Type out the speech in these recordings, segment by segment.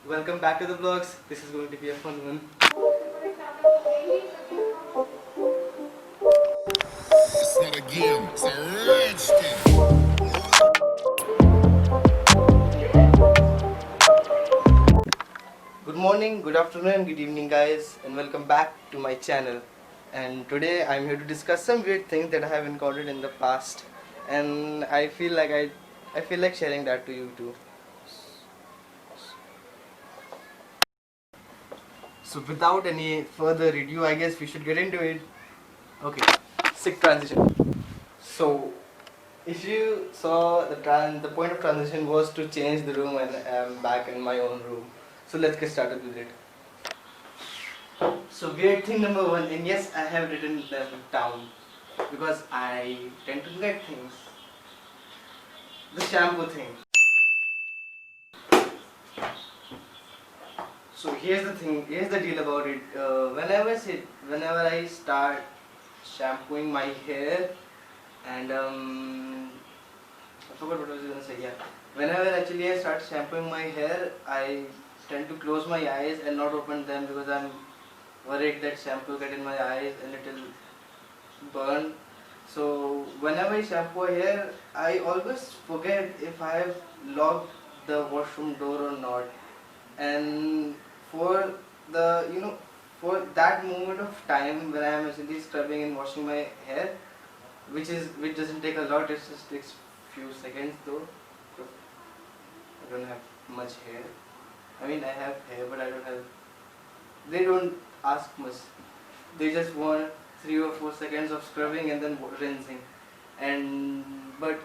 Welcome back to the vlogs. This is going to be a fun one. It's not a game, it's a rich thing. Good morning, good afternoon, good evening, guys, and welcome back to my channel. And today I'm here to discuss some weird things that I have encountered in the past, and I feel like sharing that to you too. So without any further ado, I guess we should get into it. Okay, sick transition. So if you saw the point of transition was to change the room, and I'm back in my own room. So let's get started with it. So weird thing number one, and yes, I have written them down because I tend to forget things. The shampoo thing. So here's the thing. Here's the deal about it. Whenever I start shampooing my hair, and I forgot what I was gonna say. Yeah, whenever actually I start shampooing my hair, I tend to close my eyes and not open them because I'm worried that shampoo get in my eyes and it'll burn. So whenever I shampoo hair, I always forget if I have locked the washroom door or not. And for the for that moment of time when I am actually scrubbing and washing my hair, which doesn't take a lot, it just takes few seconds though. I don't have much hair. I mean I have hair, but I don't have. They don't ask much. They just want 3 or 4 seconds of scrubbing and then rinsing. And but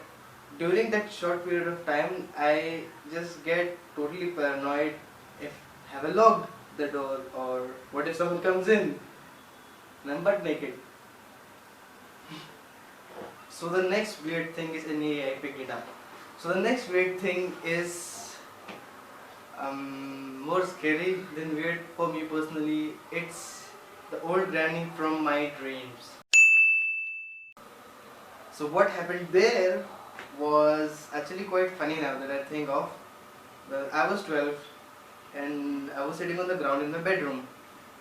during that short period of time, I just get totally paranoid. If have I locked the door, or what if someone comes in and I'm butt naked? So the next weird thing is in I picked it up. So the next weird thing is more scary than weird for me personally. It's the old granny from my dreams. So what happened there was actually quite funny now that I think of. Well, I was 12 and I was sitting on the ground in my bedroom.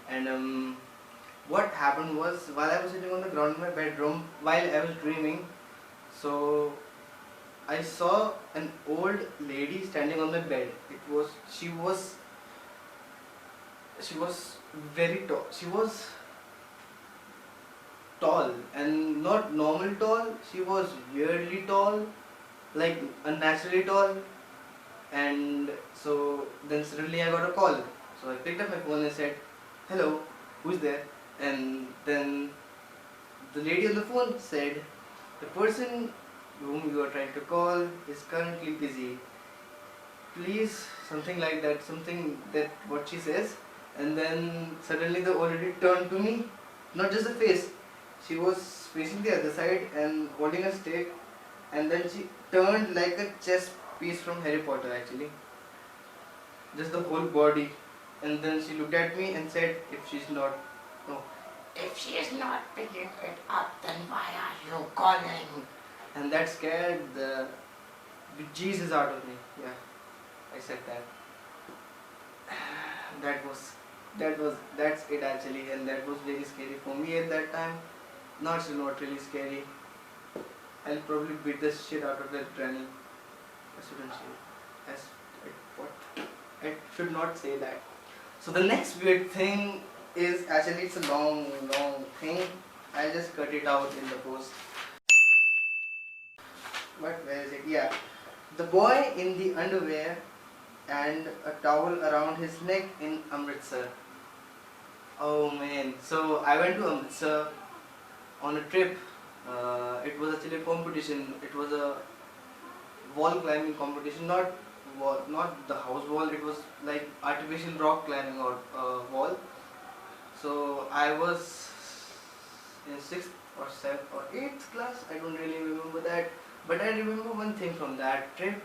And what happened was, while I was sitting on the ground in my bedroom, while I was dreaming, so I saw an old lady standing on my bed. She was very tall. She was tall, and not normal tall. She was weirdly tall, like unnaturally tall. And so then suddenly I got a call. So I picked up my phone and said, "Hello, who's there?" And then the lady on the phone said, "The person whom you are trying to call is currently busy. Please," something like that, something that what she says. And then suddenly the old lady turned to me, not just the face. She was facing the other side and holding a stick, and then she turned like a chess piece from Harry Potter actually, just the whole body. And then she looked at me and said, "If she's not, no, if she is not picking it up, then why are you calling?" And that scared the Jesus out of me. Yeah, I said that. That was that's it actually, and that was very scary for me at that time. Not really scary. I'll probably beat the shit out of that granny. I shouldn't say. As what? I should not say that. So the next weird thing is actually it's a long thing. I'll just cut it out in the post. But where is it? Yeah. The boy in the underwear and a towel around his neck in Amritsar. Oh man. So I went to Amritsar on a trip. It was actually a competition. It was a wall climbing competition, not the house wall. It was like artificial rock climbing or wall. So I was in sixth or seventh or eighth class. I don't really remember that, but I remember one thing from that trip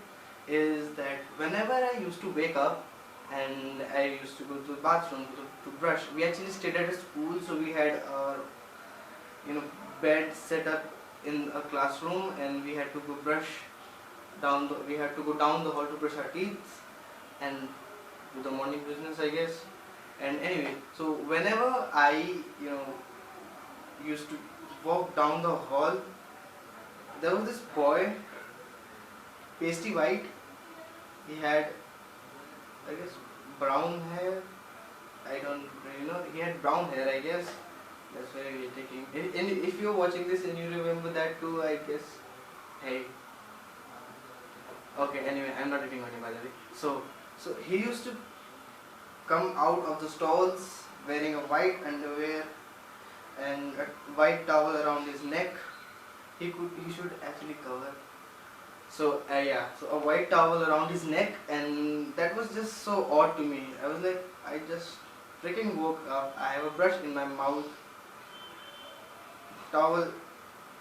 is that whenever I used to wake up and I used to go to the bathroom to brush, we actually stayed at a school, so we had our you know bed set up in a classroom, and we had to go brush we had to go down the hall to brush our teeth. And do the morning business, I guess. And anyway, so whenever I, used to walk down the hall, there was this boy, pasty white. He had, I guess, brown hair. I don't really know. He had brown hair, I guess. That's why we're taking. And if you're watching this and you remember that too, I guess. Hey. Okay. Anyway, I'm not eating honey, by the way. So he used to come out of the stalls wearing a white underwear and a white towel around his neck. He should actually cover. So yeah, so a white towel around his neck, and that was just so odd to me. I was like, I just freaking woke up. I have a brush in my mouth, towel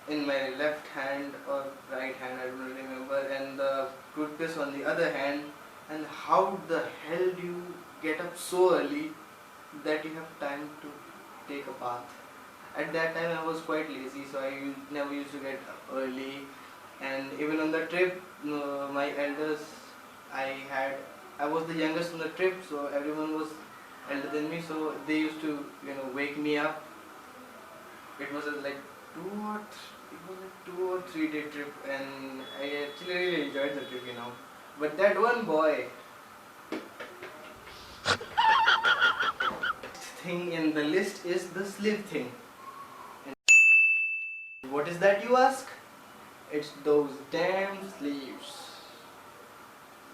in my left hand or right hand, I don't really remember, and the toothpaste on the other hand. And how the hell do you get up so early that you have time to take a bath? At that time I was quite lazy, so I never used to get up early. And even on the trip, my elders, I was the youngest on the trip, so everyone was elder than me, so they used to wake me up. It was like 2 or 3 day trip, and I actually really enjoyed the trip, But that one boy, thing in the list is the sleeve thing. And what is that, you ask? It's those damn sleeves.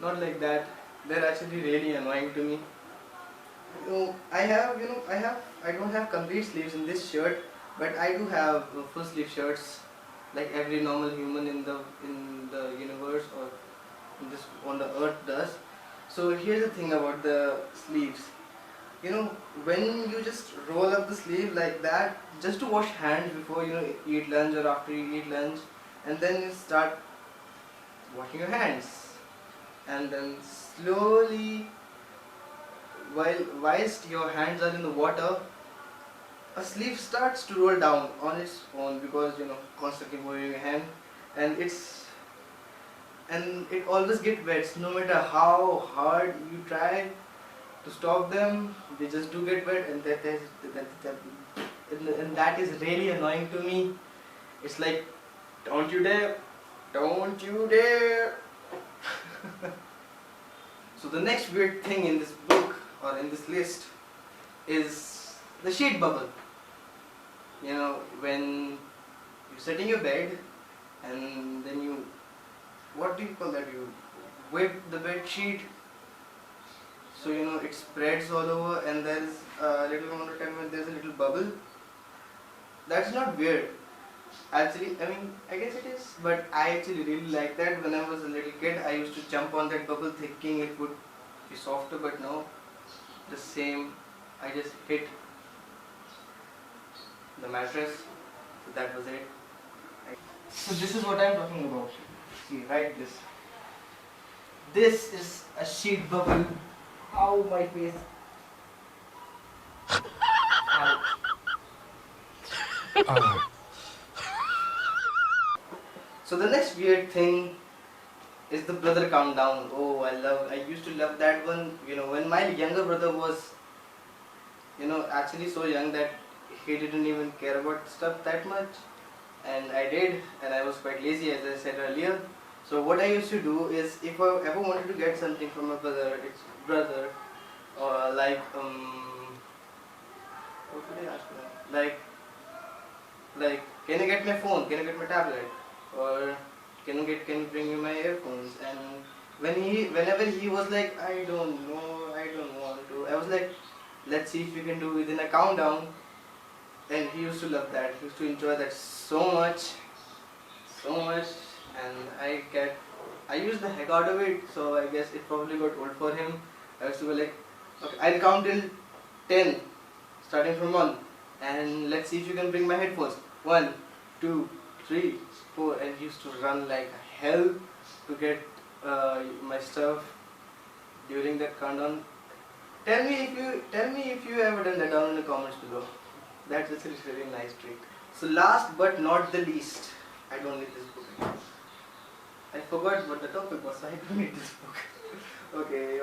Not like that. They're actually really annoying to me. I don't have complete sleeves in this shirt, but I do have full sleeve shirts, like every normal human in the universe or on the earth does. So here's the thing about the sleeves. When you just roll up the sleeve like that, just to wash hands before eat lunch or after you eat lunch, and then you start washing your hands, and then slowly, whilst your hands are in the water, a sleeve starts to roll down on its own, because constantly moving your hand, and it always gets wet. No matter how hard you try to stop them, they just do get wet, and that is really annoying to me. It's like, don't you dare, don't you dare. So the next weird thing in this book or in this list is the sheet bubble. When you sit in your bed and then you, what do you call that? You whip the bed sheet, so it spreads all over, and there is a little amount of time when there's a little bubble. That's not weird. Actually, I guess it is, but I actually really like that. When I was a little kid, I used to jump on that bubble thinking it would be softer, but no, the same. I just hit the mattress, so that was it. So this is what I'm talking about. See, write this. This is a sheet bubble. Ow, my face. Ow. So the next weird thing is the brother countdown. Oh, I used to love that one. When my younger brother was, actually so young that he didn't even care about stuff that much, and I did, and I was quite lazy, as I said earlier. So what I used to do is, if I ever wanted to get something from my brother, or like what should I ask him? Like, can you get my phone? Can you get my tablet? Or can you bring me my earphones? And whenever he was like, I don't know, I don't want to, I was like, let's see if we can do within a countdown. And he used to love that. He used to enjoy that so much, and I used the heck out of it. So I guess it probably got old for him. I used to be like, okay, I'll count till 10, starting from 1, and let's see if you can bring my headphones. 1, 2, 3, 4, and he used to run like hell to get my stuff during that countdown. Tell me if you ever done that down in the comments below. That's a really nice trick. So last but not the least, I don't need this book anymore. I forgot what the topic was, so I don't need this book. Okay.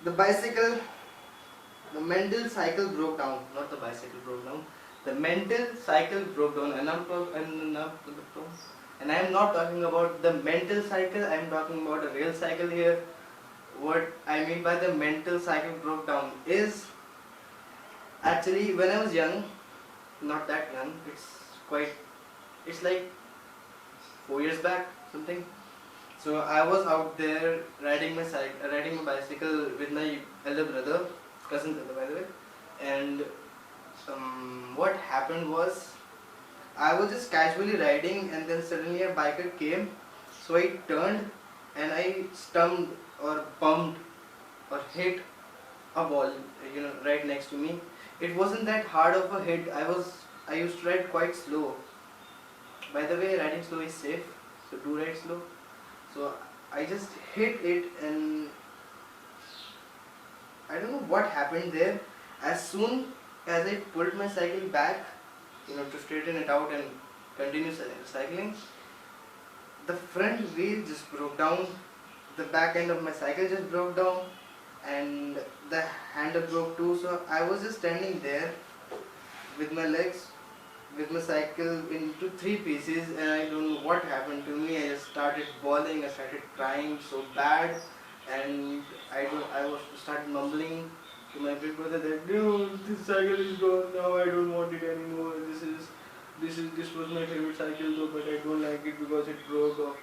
the bicycle, the mental cycle broke down. Not the bicycle broke down. The mental cycle broke down, and I am not talking about the mental cycle. I am talking about a real cycle here. What I mean by the mental cycle broke down is actually when I was young, not that young. It's like 4 years back, something. So I was out there riding my bicycle with my elder brother, cousin brother by the way, and what happened was I was just casually riding, and then suddenly a biker came, so I turned and I stumped or bumped or hit a wall, right next to me. It wasn't that hard of a hit. I used to ride quite slow. By the way, riding slow is safe, so do ride slow. So I just hit it, and I don't know what happened there. As soon as I pulled my cycle back, to straighten it out and continue cycling, the front wheel just broke down, the back end of my cycle just broke down, and the handle broke too. So I was just standing there with my legs, with my cycle into three pieces, and I don't know what happened to me. I just started bawling, I started crying so bad, and I was started mumbling to my big brother that, dude, this cycle is gone now, I don't want it anymore. This was my favorite cycle though, but I don't like it because it broke off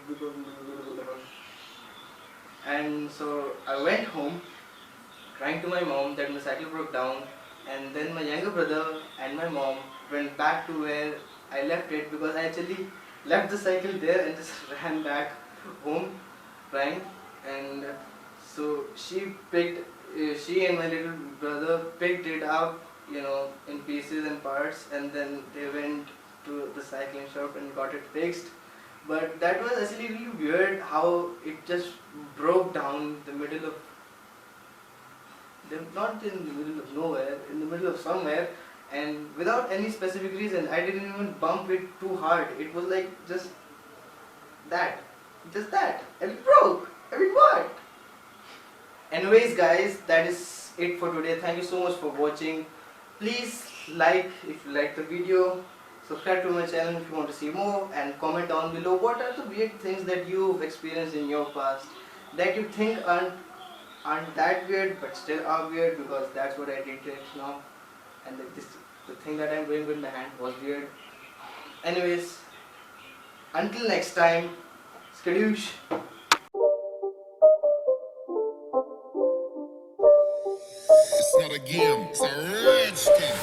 and so I went home crying to my mom that my cycle broke down, and then my younger brother and my mom went back to where I left it, because I actually left the cycle there and just ran back home crying. And so she and my little brother picked it up, in pieces and parts, and then they went to the cycling shop and got it fixed. But that was actually really weird how it just broke down in the middle of, not in the middle of nowhere, in the middle of somewhere, and without any specific reason. I didn't even bump it too hard. It was like just that, and it broke. I mean, what? Anyways, guys, that is it for today. Thank you so much for watching. Please like if you like the video, subscribe to my channel if you want to see more, and comment down below what are the weird things that you've experienced in your past that you think aren't that weird but still are weird, because that's what I did right now, and the thing that I'm doing with my hand was weird. Anyways, until next time, skadoosh. It's not a game, it's a rich thing.